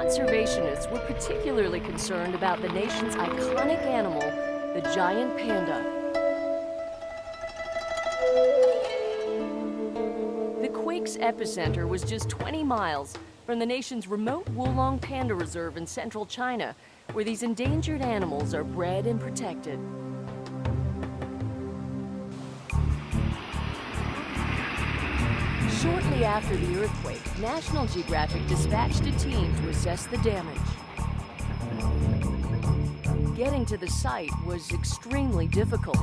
Conservationists were particularly concerned about the nation's iconic animal, the giant panda. The quake's epicenter was just 20 miles from the nation's remote Wulong Panda Reserve in central China, where these endangered animals are bred and protected. Shortly after the earthquake, National Geographic dispatched a team to assess the damage. Getting to the site was extremely difficult.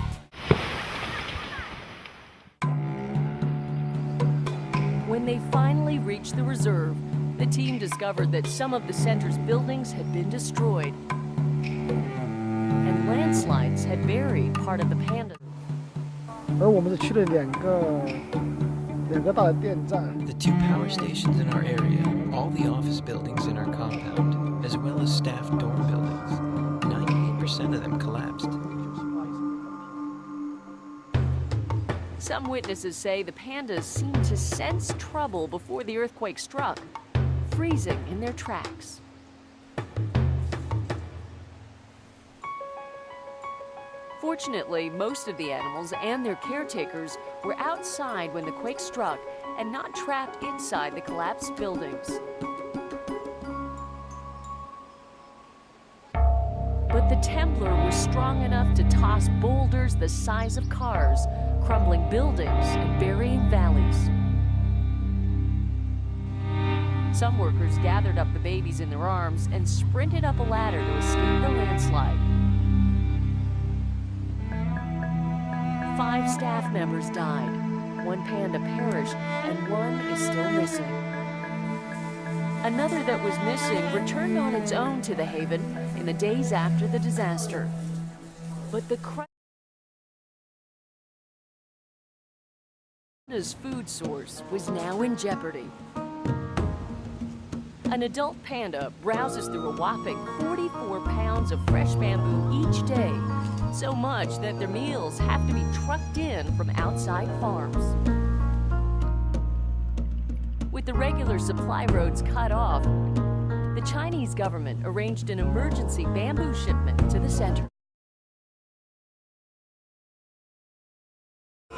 When they finally reached the reserve, the team discovered that some of the center's buildings had been destroyed, and landslides had buried part of the panda. The two power stations in our area, all the office buildings in our compound, as well as staff dorm buildings. 98% of them collapsed. Some witnesses say the pandas seemed to sense trouble before the earthquake struck, freezing in their tracks. Fortunately, most of the animals and their caretakers were outside when the quake struck and not trapped inside the collapsed buildings. But the Templar was strong enough to toss boulders the size of cars, crumbling buildings and burying valleys. Some workers gathered up the babies in their arms and sprinted up a ladder to escape the landslide. 5 staff members died, 1 panda perished, and 1 is still missing. Another that was missing returned on its own to the haven in the days after the disaster. But the panda's food source was now in jeopardy. An adult panda browses through a whopping 44 pounds of fresh bamboo each day, so much that their meals have to be trucked in from outside farms. With the regular supply roads cut off, the Chinese government arranged an emergency bamboo shipment to the center.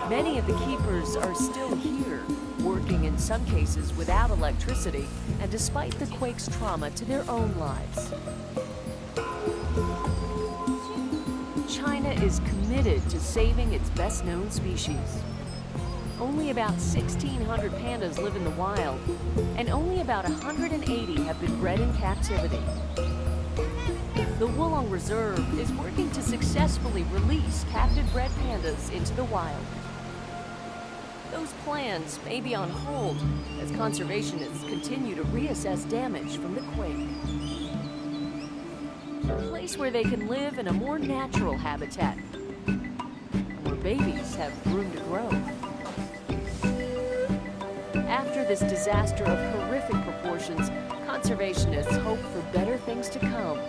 Many of the keepers are still here, working in some cases without electricity and despite the quake's trauma to their own lives. China is committed to saving its best-known species. Only about 1,600 pandas live in the wild, and only about 180 have been bred in captivity. The Wulong Reserve is working to successfully release captive-bred pandas into the wild. Those plans may be on hold as conservationists continue to reassess damage from the quake. A place where they can live in a more natural habitat, and where babies have room to grow. After this disaster of horrific proportions, conservationists hope for better things to come.